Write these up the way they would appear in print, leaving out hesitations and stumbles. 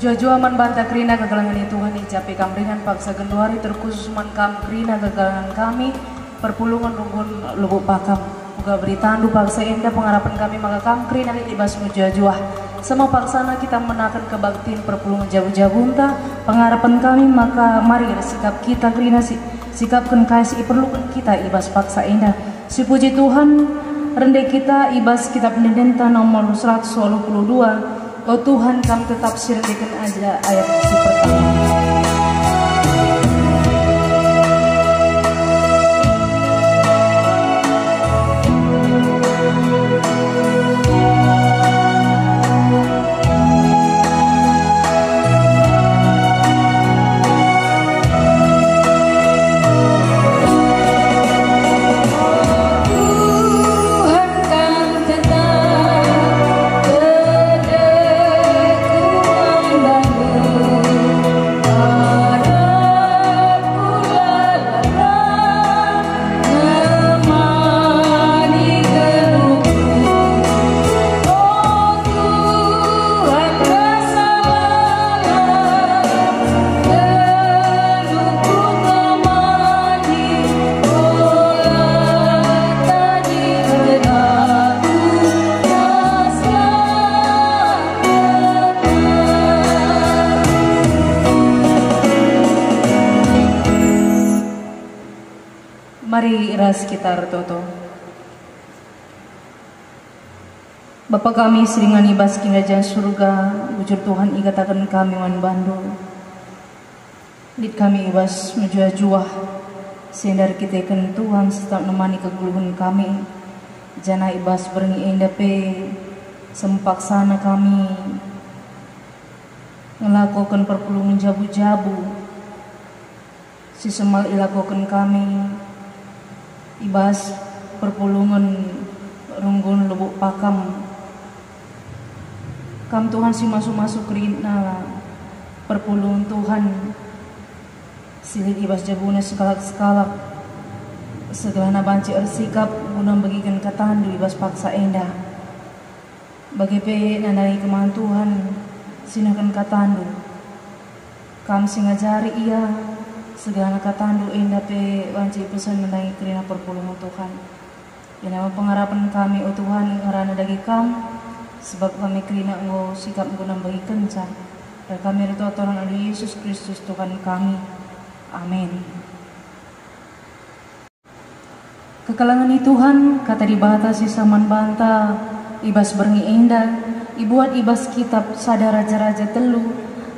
Jua-jua man banta krina kagalangan itu Tuhan icapi kamringan paksa genduari terkhusus man kam krina kagalangan kami perpulungan runggun lubuk pakam buka beritandu paksa indah pengharapan kami maka kam krina libas jua-jua sama paksana kita menakan kebaktiin perpulungan jabu-jabunta pengharapan kami maka mari sikap kita krina sikapkan kasih perlukan kita ibas paksa indah si puji Tuhan rendah kita ibas kitab Nidenta nomor 122. Oh Tuhan, kami tetap sirdikan aja ayat si pertama. Mari ras kita toto. Bapa kami seringan ibas kerajaan surga, bujur Tuhan ikatakan kami wan bandu. Dit kami ibas menjuah-juah, sendar kita kan Tuhan tetap nemani keguluhan kami. Jana ibas berengi endape sempak sana kami ngelakukan perpulungan jabu-jabu. Si semal ilakukan kami. Ibas perpulungan runggun lubuk pakam kam Tuhan si masuk-masuk rina perpulungan Tuhan silit ibas jabuna sekalak-sekalak segelana banci ersikap guna bagikan katandu ibas paksa endah bagi pe nandai kemahan Tuhan sinakan katandu kam singajari iya segala katandu indah pe wanci pesan mendangi kerina perpulungan Tuhan. Yang nama pengharapan kami, oh Tuhan, ngarana dagi kam, sebab kami kerina engkau sikap guna bagi kencan. Dan kami itu aturan oleh Yesus Kristus Tuhan kami. Amin. Kekalangan Tuhan, kata dibatasi saman banta, ibas berengi indah, ibuat ibas kitab sadar raja-raja telu,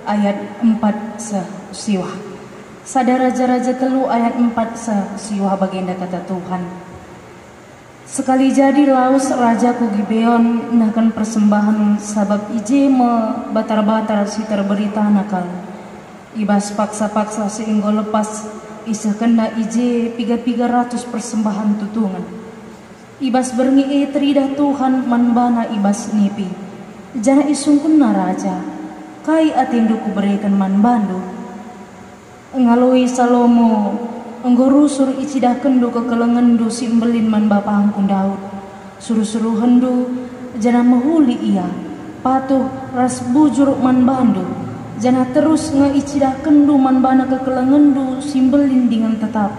ayat 4 siwah. Sadar raja-raja telu ayat 4 siwah baginda kata Tuhan. Sekali jadi laus rajaku Gibeon nakan persembahan sabab ije me batar-batar si terberita nakal. Ibas paksa-paksa seinggo lepas isa kena ije 300 persembahan tutungan. Ibas berengi teridah Tuhan manbana ibas nipi. Jana isungkun na raja. Kai atinduku berikan manbandu. Ngalui Salomo enggorusur icidah kendu kekelengendu simbelin man bapa angkun Daud suruh-suruh hendu jana mahuli ia patuh ras bujur man bandu jana terus icidah kendu man bana kekelengendu simbelin dengan tetap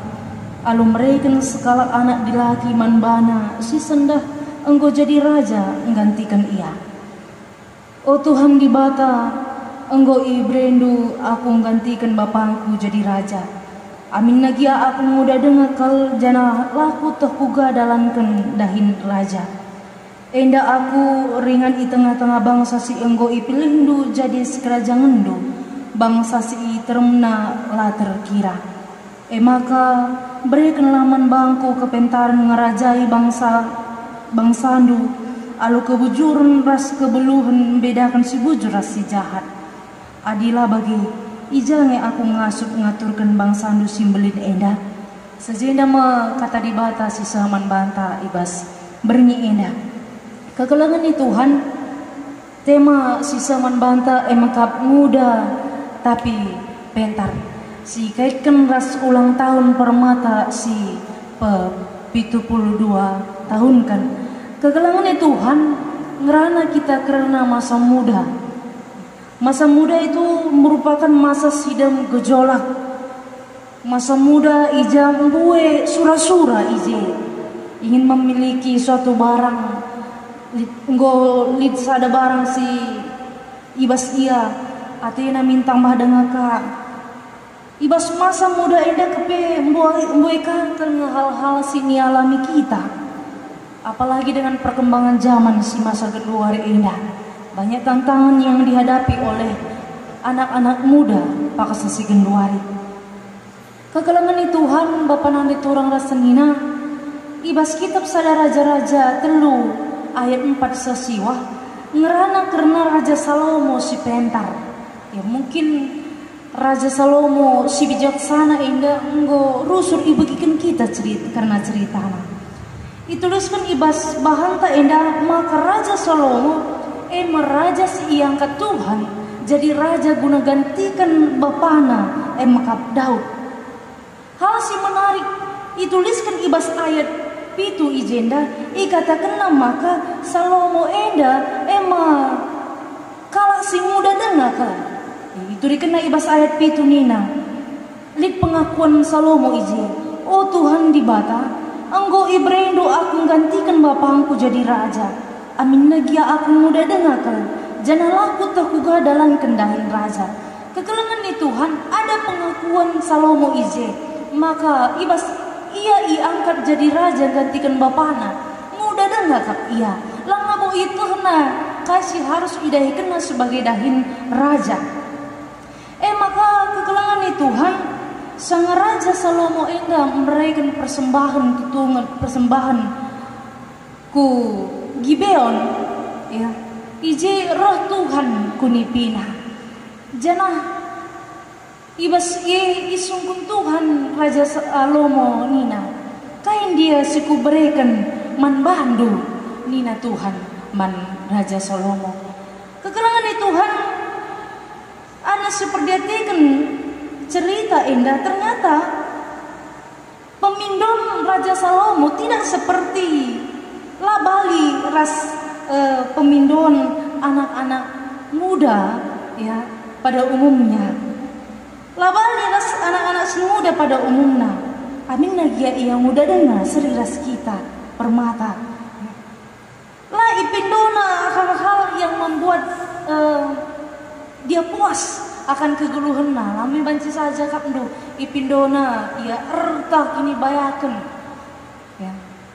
alu mereka sekala anak dilaki man bana si sendah enggo jadi raja nggantikan ia. Oh Tuhan di bata engkau ibrendu aku menggantikan bapangku jadi raja. Amin nagia aku muda dengar kal jana laku terkuga dalankan dahin raja. Enda aku ringan i tengah-tengah bangsa si engkau ipilindu jadi sekerajangendu. Bangsa si termna la terkira. Maka berikan laman bangku kepentaran ngerajai bangsandu. Alu kebujuran ras kebeluhan bedakan si bujur ras si jahat. Adilah bagi ijange aku ngasup ngaturkan bangsandu simbelin endah. Sejenda me kata dibata si saman banta ibas berengi endah. Kegelangan Tuhan tema si saman banta emangkap muda tapi pentar. Si kaitkan ras ulang tahun permata si 72 tahun kan. Kegelangan Tuhan ngerana kita karena masa muda. Masa muda itu merupakan masa sidang gejolak. Masa muda ija mbue sura-sura ije ingin memiliki suatu barang, lid sada barang si ibas ia atena mintang mah dengaka. Ibas masa muda enda kepe mbue kantel hal-hal si alami kita. Apalagi dengan perkembangan zaman si masa kedua enda. Banyak tantangan yang dihadapi oleh anak-anak muda pakasa si genduari. Kekalangan ni Tuhan Bapa nandi turang rasenina ibas kitab sada raja-raja telu ayat 4 sesiwah ngerana karena Raja Salomo si pentar. Ya mungkin Raja Salomo si bijaksana indah enggo rusur ibegikan kita karena ceritana. Ituliskan ibas bahanta indah maka Raja Salomo meraja si iangkat Tuhan jadi raja guna gantikan bapana maka Daud. Hal si menarik ituliskan ibas ayat pitu ijenda ikatakan maka Salomo enda kalak si muda dengaka. Itu dikena ibas ayat pitu nina lid pengakuan Salomo ije, oh Tuhan di bata enggo ibrendo aku gantikan bapangku jadi raja. Amin nagia aku muda dengakan janalaku tak kuga dalam kendahin raja. Kekelengan ni Tuhan ada pengakuan Salomo ije maka ibas ia angkat jadi raja gantikan bapana muda dengakak ia langabo itu kena kasih harus idahi kena sebagai dahin raja. Maka kekelengan ni Tuhan sang Raja Salomo enggak memberikan persembahan ku Gibeon ya ije roh Tuhan kunipina janah ibas isungkun Tuhan Raja Salomo nina kain dia siku berikan man bandu nina Tuhan man Raja Salomo. Kekurangan di Tuhan ana seperdiatikan cerita indah ternyata pemindon Raja Salomo tidak seperti labali pemindon anak-anak muda ya pada umumnya. Labali ras anak-anak muda pada umumnya. Amin nagia ia muda dengar seriras kita permata. Lah ipindona hal-hal yang membuat dia puas akan kegeluhanna. Lami banci saja kapndo ipindona ia ertak ini bayakan. Ya.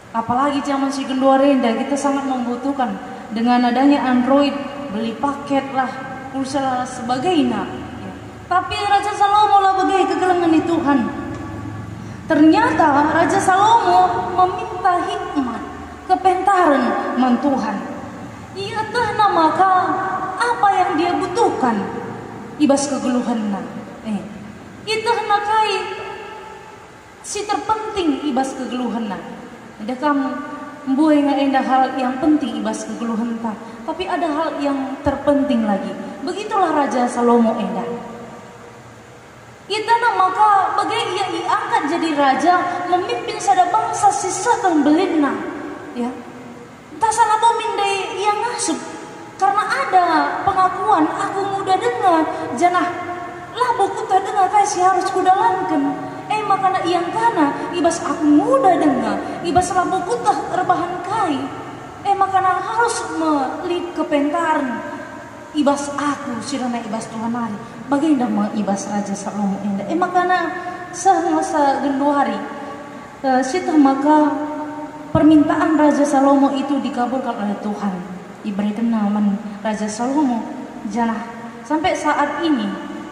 Apalagi zaman si kedua renda kita sangat membutuhkan dengan adanya Android beli paket lah pulsa lah sebagainya ya. Tapi Raja Salomo lah bagai kegelangan di Tuhan. Ternyata Raja Salomo meminta hikmat kepentaran man Tuhan. Ia tahna maka apa yang dia butuhkan ibas kegeluhanna itu kai si terpenting ibas kegeluhanna. Ada kamu mbuai endah hal yang penting ibas kegeluhan ta, tapi ada hal yang terpenting lagi. Begitulah Raja Salomo endah. Itana maka bagai ia diangkat jadi raja memimpin sada bangsa sisakan belina. Ya, tak salah bomindai ia ngasup karena ada pengakuan aku muda dengar janah lah buku tak dengar kasih harus kudalankan. Makana yang kana ibas aku muda dengar ibas labu kutah rebahan kai makana harus melip kepentaran ibas aku sirana ibas Tuhan hari bagaimana ibas Raja Salomo enda makana semasa genduari situ maka permintaan Raja Salomo itu dikabulkan oleh Tuhan diberikan nama Raja Salomo janah sampai saat ini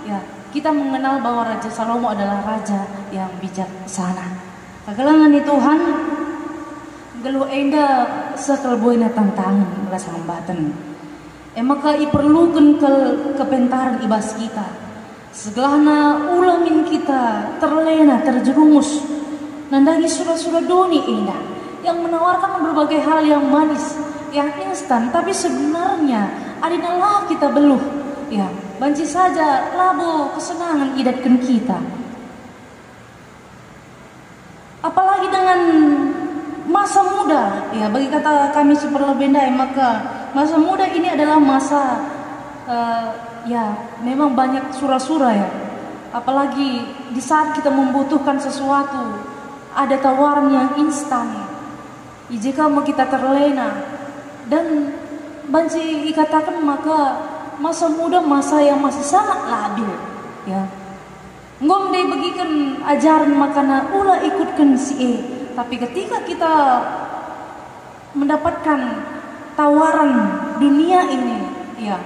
ya kita mengenal bahwa Raja Salomo adalah raja yang bijaksana. Kegelangan di Tuhan, gelu enda sekelboina tantangan rasa hambatan. Maka iperlukan kepentaran ibas kita. Segelahna ulamin kita terlena terjerumus. Nandangi surah-surah doni indah yang menawarkan berbagai hal yang manis, yang instan, tapi sebenarnya adinalah kita beluh. Ya, banci saja labo kesenangan idatkan kita. Apalagi dengan masa muda, ya bagi kata kami Superlebendai maka masa muda ini adalah masa ya memang banyak surah-surah ya. Apalagi di saat kita membutuhkan sesuatu, ada tawaran yang instan. Jika mau kita terlena dan banci dikatakan maka masa muda masa yang masih sangat labil ya. Ngom deh bagikan ajaran makana ulah ikutkan si E. Tapi ketika kita mendapatkan tawaran dunia ini ya,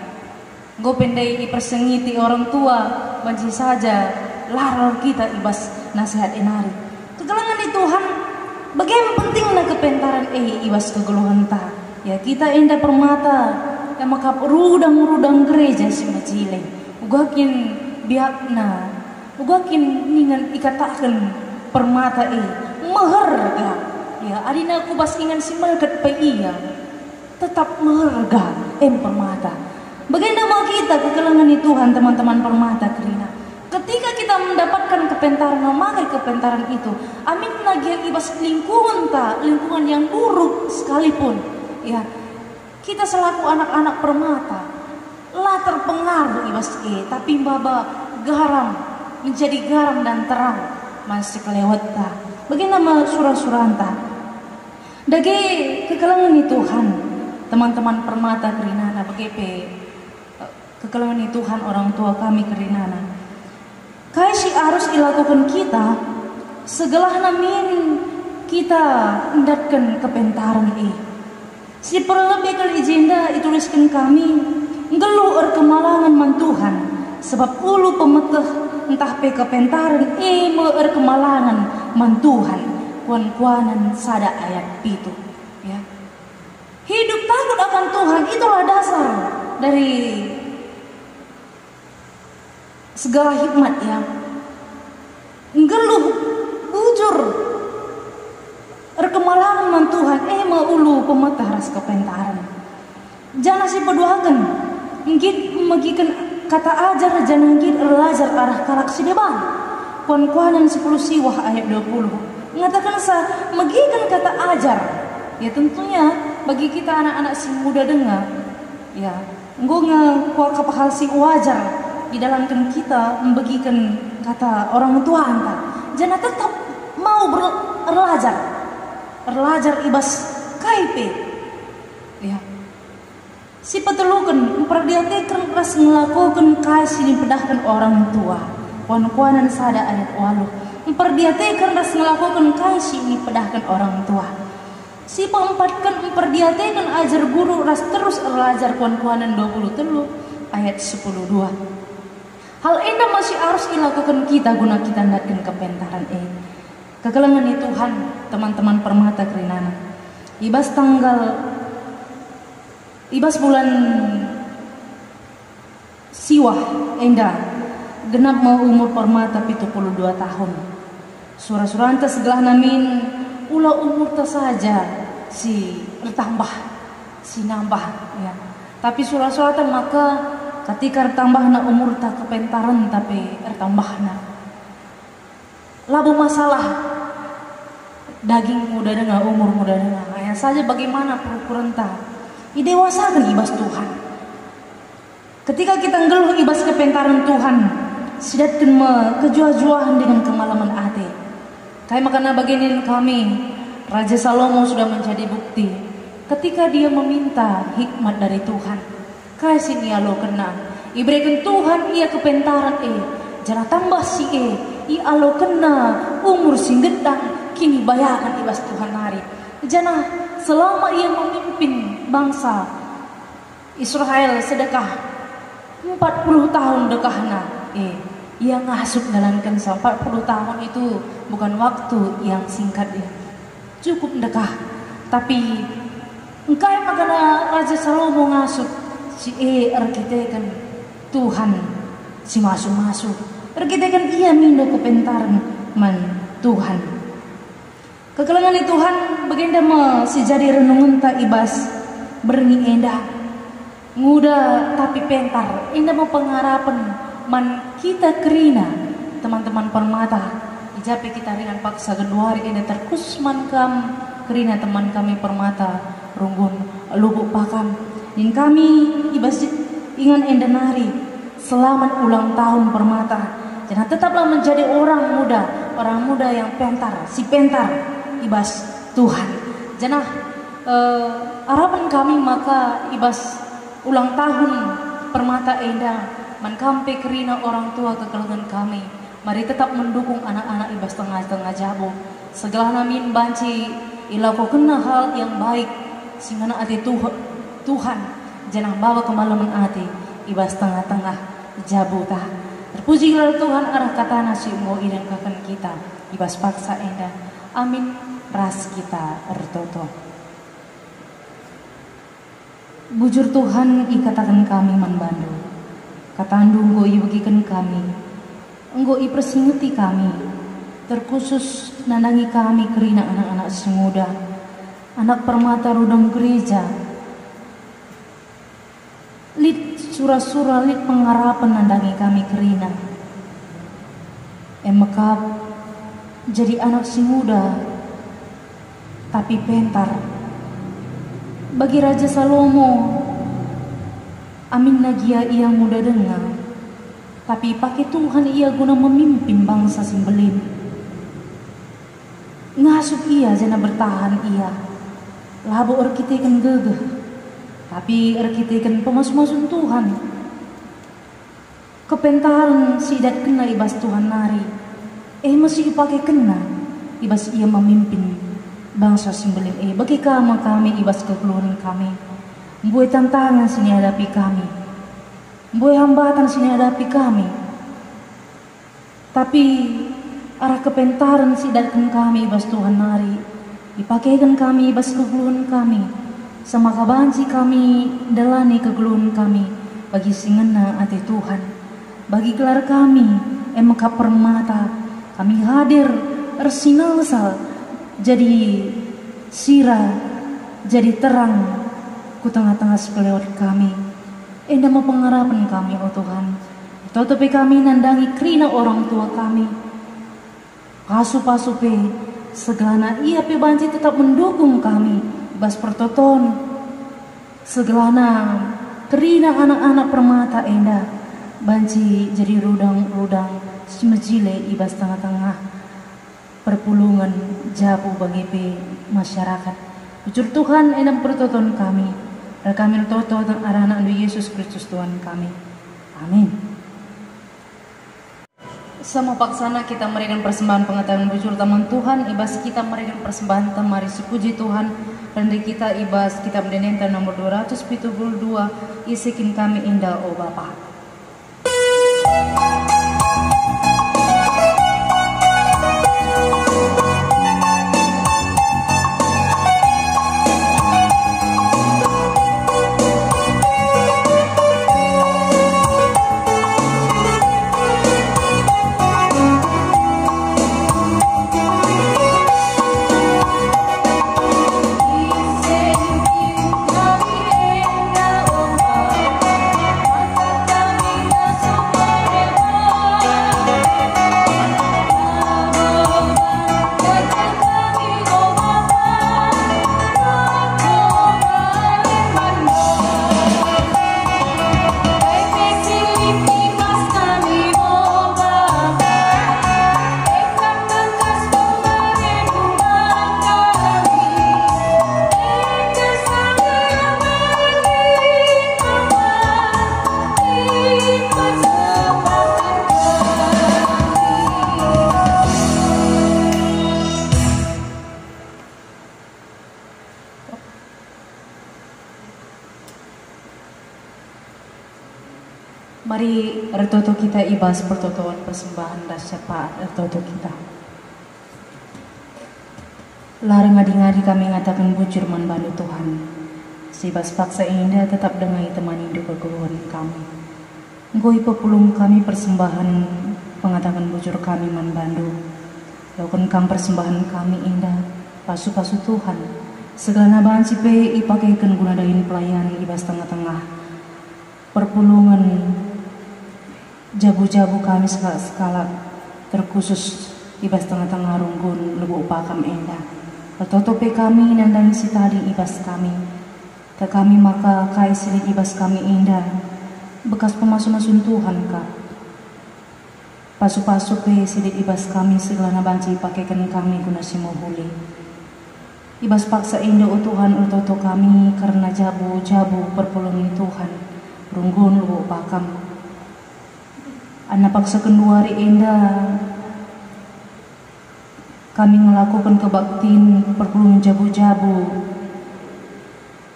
gue pendai dipersengiti orang tua banci saja larang kita ibas nasihat enari. Kegelangan di Tuhan bagaimana pentingnya kepentaran ibas kegeluhan ta. Ya kita enda permata yang makap rudang gereja si macile. Ugakin biakna, ugakin ningan ikatakan permata meherga. Ya adina aku bas ingan si melkat pa iya. Tetap meherga permata. Bagaimana mau kita kegelangan di Tuhan teman-teman permata kerina. Ketika kita mendapatkan kepentaran, memakai kepentaran itu, amin lagi yang ibas lingkungan yang buruk sekalipun, ya kita selaku anak-anak permata, lah terpengaruh ibas tapi baba garam menjadi garam dan terang masih kelewat ta. Bagaimana surah-surah ta? Dagi kegelangan di Tuhan, teman-teman permata kerinana, bagaimana kegelangan di Tuhan orang tua kami kerinana. Kaya si harus dilakukan kita segala namin kita hendatkan kepentaran si perlebih kali ijenda dituliskan kami ngeluar kemalangan mantuhan sebab ulu pemeteh entah pe kepentaran meer kemalangan mantuhan kuan-kuanan sada ayat itu ya. Hidup takut akan Tuhan itulah dasar dari segala hikmat ya. Ngeluh ujur rekemalangan man Tuhan maulu pemetah ras kepentaran. Jangan si peduakan ngit magikan kata ajar jangan ngit erlajar arah kalak si deban. Kuan-kuanan 10 siwah ayat 20 mengatakan sa magikan kata ajar. Ya tentunya bagi kita anak-anak si muda dengar ya enggo ngkuat kapahal si wajar di dalam kita membagikan kata orang tua anta jangan tetap mau berlajar ibas kaipe ya si petelukan memperdiatekan ras melakukan kasih dipedahkan orang tua kuan-kuanan sada ayat 8 memperdiatekan ras melakukan kasih dipedahkan orang tua si peempatkan memperdiatekan ajar guru ras terus erlajar kuan-kuanan 23 ayat 10:2. Hal ini masih harus dilakukan kita guna kita hendatkan kepentaran kegelangan di Tuhan teman-teman permata kerinana. Ibas bulan Siwah enda genap mau umur permata 72 tahun. Surah-surah anta segala namin ulah umur ta saja si bertambah si nambah ya. Tapi surah-surah maka ketika tambahna umur tak kepentaran tapi tambahna labu masalah daging muda dengan umur muda dengan hanya saja bagaimana perukuran ta idewasakan ibas Tuhan. Ketika kita ngeluh ibas kepentaran Tuhan sidatkan kejuah-juahan dengan kemalaman hati kayak makanya bagian kami Raja Salomo sudah menjadi bukti ketika dia meminta hikmat dari Tuhan. Kasih nia lo kena iberikan Tuhan ia kepentaran jangan tambah si ia lo kena umur singgedang kini bayakan ibas Tuhan hari jangan selama ia memimpin bangsa Israel sedekah 40 tahun dekahna ia ngasuk dalamkan 40 tahun itu bukan waktu yang singkat ya cukup dekah tapi engkau makana Raja Salomo ngasuk si arkitekan Tuhan si masuk arkitekan ia mindo kepentaran man Tuhan kegelangan di Tuhan bagaimana si jadi renungan tak ibas berni endah muda tapi pentar indah mau pengharapan man kita kerina teman-teman permata ijape kita ringan paksa geduari indah terkus man kam kerina teman kami permata runggun lubuk pakam. Dan kami ibas ingan enda nari selamat ulang tahun permata. Jangan tetaplah menjadi orang muda yang pentar, si pentar ibas Tuhan. Jangan harapan kami maka ibas ulang tahun permata enda menkampe kerina orang tua kekelangan kami. Mari tetap mendukung anak-anak ibas tengah-tengah jabo. Segala namin banci ilakukan hal yang baik singana ati Tuhan jangan bawa kemalaman ati ibas tengah-tengah jabo tah. Terpujilah Tuhan arah kata nasi mau idang kakan kita ibas paksa enda. Amin. Ras kita ertoto. Bujur Tuhan ikatakan kami manbandu. Katandu enggo ibagikan kami. Enggo ipersingeti kami. Terkhusus nandangi kami kerina anak-anak semuda. Anak permata rudang gereja. Lid surah-surah lid pengharapan nandangi kami kerina. Emekap jadi anak si muda tapi pentar. Bagi Raja Salomo, amin nagia ia muda dengar, tapi pakai Tuhan ia guna memimpin bangsa Simbelin. Ngasuk ia jana bertahan ia, labo erkitekan gegeh, tapi erkitekan pemas-masun Tuhan. Kepentaran sidat kena ibas Tuhan nari, masih dipakai kena ibas ia memimpin bangsa Simbelin. Bagi kami ibas kekeluaran kami, buat tantangan sini hadapi kami, buat hambatan sini hadapi kami, tapi arah kepentaran sidatkan kami ibas Tuhan nari, dipakaikan kami ibas kekeluaran kami, sama kabanci kami dalani kekeluaran kami, bagi singena ati Tuhan, bagi gelar kami emeka permata, kami hadir ersinalsal jadi sirah, jadi terang ku tengah-tengah sepelewat kami. Enda mau pengharapan kami, oh Tuhan. Tetapi kami nandangi kerina orang tua kami. Pasu-pasupe segelana ia pe banci tetap mendukung kami. Bas pertoton segelana kerina anak-anak permata enda banci jadi rudang-rudang semejile ibas tengah-tengah perpulungan jabu bagi masyarakat. Bujur Tuhan enam pertoton kami. Dan kami toto dan anak Yesus Kristus Tuhan kami. Amin. Sama paksana kita memberikan persembahan pengetahuan bujur taman Tuhan. Ibas kita memberikan persembahan tamari sepuji Tuhan. Dan di kita ibas kita mendenenta nomor 272. Isikin kami indah oh Bapa. Mari ertoto kita ibas pertotoan persembahan dan syafaat ertoto kita. Larang ngadi-ngadi kami ngatakan bujur manbandu Tuhan. Sibas paksa indah tetap dengai temani hidup kekeluhan kami. Ngoi pepulung kami persembahan pengatakan bujur kami manbandu. Lakukan kam persembahan kami indah pasu-pasu Tuhan. Segala bahan sipe ipakaikan guna dain pelayan ibas tengah-tengah perpulungan jabu-jabu kami skala terkhusus ibas tengah-tengah runggun lebu upakam endah. Pertotope kami nandang si tadi ibas kami. Tak kami maka kai silik ibas kami indah. bekas pemasun-masun Tuhan kah. Pasu-pasu pe sidik ibas kami segelana banci pakaikan kami guna si mohuli. Ibas paksa indo o Tuhan utoto kami karena jabu-jabu perpulungi Tuhan. Runggun lu pakam. Anak paksa kenduari indah. Kami melakukan kebaktin perpulungan jabu-jabu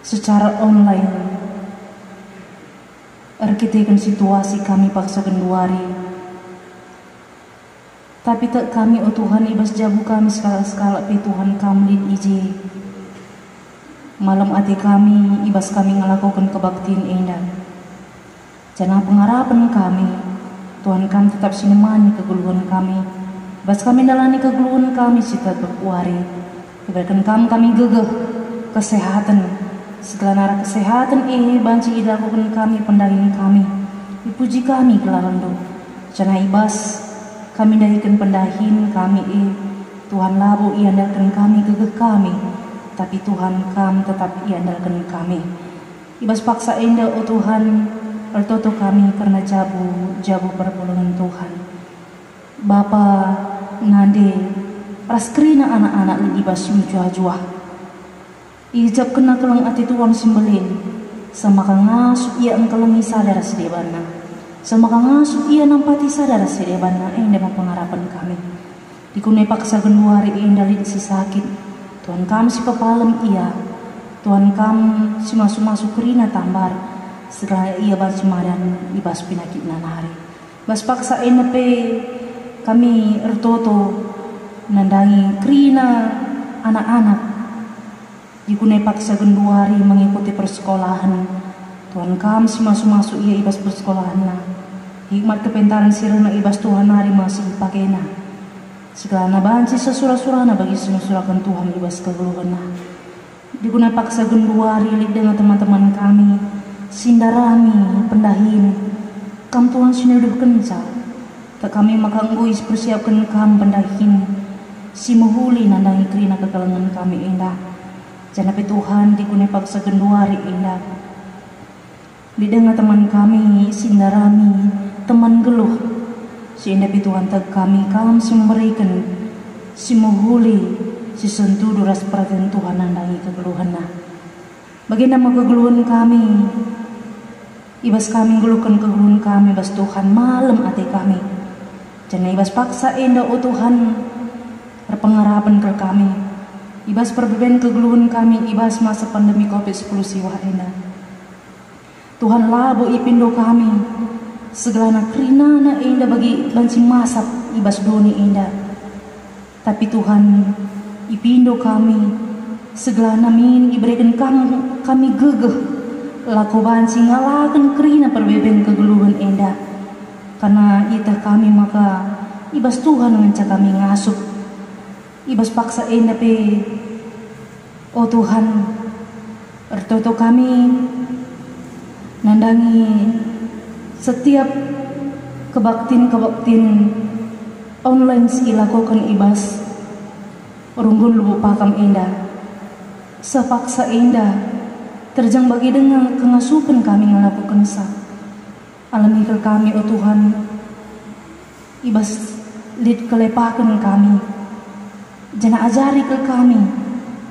secara online. Arkitekan situasi kami paksa kenduari. Tapi tak kami oh Tuhan ibas jabu kami skala-skala pe Tuhan kami lid ije. Malam hati kami ibas kami ngelakukan kebaktiin indah. Jangan pengharapan kami Tuhan kami tetap sinemani kegeluhan kami. Ibas kami dalani kegeluhan kami sita berkuari. Ibaratkan kami gegeh kesehatan. Segala nara kesehatan banci dilakukan kami pendahin kami. Dipuji kami kelarando. Jangan ibas kami dahikan pendahin kami Tuhan labu iandalkan kami gegeh kami. Tapi Tuhan kami tetap iandalkan kami. Ibas paksa indah oh Tuhan ertoto kami karena jabu perpulungan Tuhan. Bapa nade raskrina anak-anak li ibas jua-jua. Ijab kena kelang ati Tuhan simbelin. Sama kang ngasuk ia engkelengi sadar sedebana. Sama kang ngasuk ia nampati sadar sedebana dalam pengharapan kami. Dikunai paksa genduari dalin si sakit. Tuhan kami si pepalem ia. Tuhan kami si masuk-masuk kerina tambar. Segala ia barcemadan ibas penyakit nanari. Bas paksa pe kami ertoto nandangi kerina anak-anak. Dikunai paksa genduari mengikuti persekolahan. Tuhan kami si masuk-masuk ia ibas persekolahan na. Hikmat kepentaran sirena ibas Tuhan hari masih pakena. Segala banci sesura-surana bagi surakan Tuhan ibas kegeluhan na. Dikunai paksa genduari lik dengan teman-teman kami. Sindarami pendahin. Kam Tuhan sinuduh kenca. Tak kami makangguis persiapkan kam pendahin. Si muhuli nandangi kerina kekelengan kami indah. Janapi Tuhan dikunai paksa genduari indah. Didengar teman kami sindarami teman geluh. Si indah Tuhan tak kami si memberikan si muhuli si sentuh duras perhatian Tuhan nandangi kegeluhan nah. Bagaimana kegeluhan kami ibas kami geluhkan kegeluhan kami bas Tuhan malam hati kami. Jangan ibas paksa indah oh Tuhan berpengharapan ke kami. Ibas perbedaan kegeluhan kami ibas masa pandemi COVID-19 siwa indah. Tuhan labu ipindo kami segala kerina na indah bagi banci masak ibas doni indah. Tapi Tuhan ipindo kami segala namin iberikan kami gegeh laku banci ngalakan kerina perbedaan kegeluhan indah. Karena ita kami maka ibas Tuhan nganca kami ngasup. Ibas paksa indah pe oh Tuhan ertoto kami nandangi setiap kebaktin online si lakukan ibas runggun lubu pakam indah sepaksa indah terjang bagi dengan kengasupan kami melakukan sa alami ke kami oh Tuhan ibas lid kelepakan kami jana ajari ke kami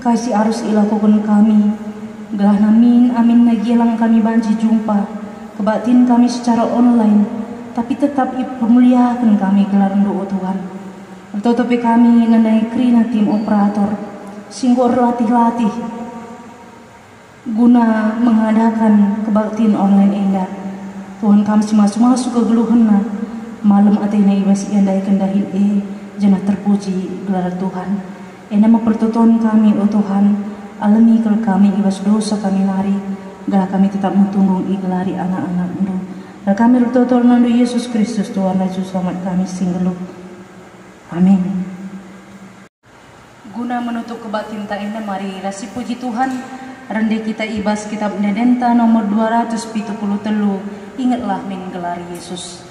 kasih arus ilakukan kami gelah namin amin nagilang kami banci jumpa kebatin kami secara online tapi tetap pemuliakan kami gelar doa Tuhan. Tetapi kami nandai krina tim operator singgor latih-latih guna mengadakan kebaktian online indah. Tuhan kami masuk ke geluhana malam atena ibas iandai kendahin janah terpuji gelar Tuhan. Nama pertutuan kami oh Tuhan alami kalau kami ibas dosa kami lari gala kami tetap mentunggung igelari anak-anak Anda. Dan kami bertutur nandu Yesus Kristus Tuhan dan Juru Selamat kami singgeluh. Amin. Guna menutup kebaktian indah mari rasi puji Tuhan rendah kita ibas kitab Nedenta nomor 273 ingatlah menggelari Yesus.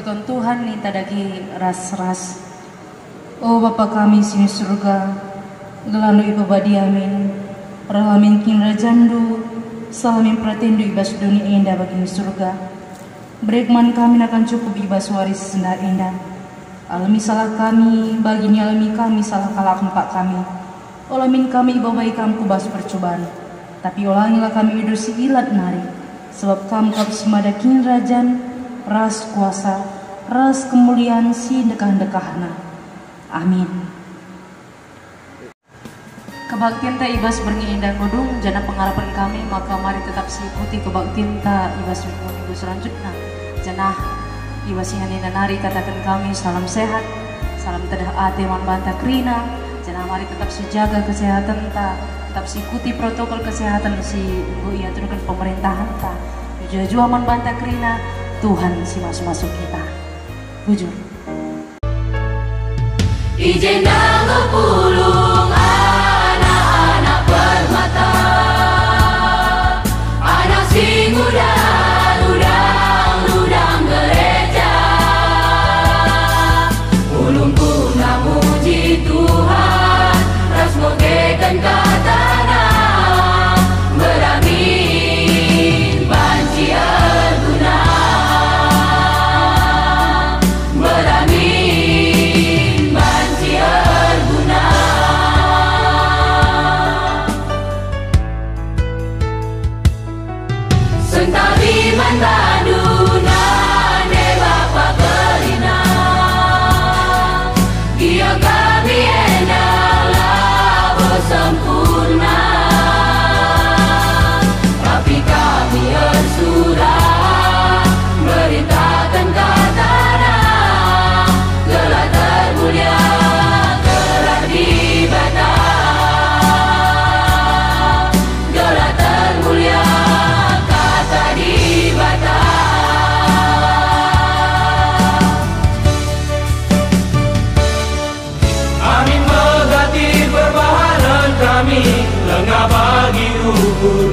kon Tuhan ni tadagi ras-ras. O Bapa kami sini surga, gelanu ibabadi amin, rahmin kin rajandu, salamin pratendu ibas dunia indah bagi surga. Berekman kami akan cukup ibas waris senda indah. Alami salah kami, bagini alami kami salah kalah empat kami. Olamin kami ibabai kami kubas percobaan, tapi ulangilah kami idusi ilat nari. Sebab kamu kau semada kin rajan, ras kuasa, ras kemuliaan si dekah-dekahna. Amin. Kebaktian ta ibas berngi indah kodung jana pengharapan kami, maka mari tetap ikuti kebaktian ta ibas minggu selanjutnya. Jana ibas yang nari katakan kami salam sehat, salam tedah ate man banta krina. Jana mari tetap jaga kesehatan ta, tetap ikuti protokol kesehatan si ibu ia turunkan pemerintahan ta. Jujur man banta krina, Tuhan si masuk kita. Bujur. Ijen pulung anak-anak permata, anak sing udang gereja, ulung puna muji Tuhan, ras mogekan katana, beramin banci arguna, beramin banci arguna. Sentabi mandaduna ne bapa kerina, dia kami enalah sempurna, tapi kami bersurat beritakan katana, gelar termulia gelar di bata, gelar termulia kata di bata. Amin megati perbahanan kami, lengah bagi ruhur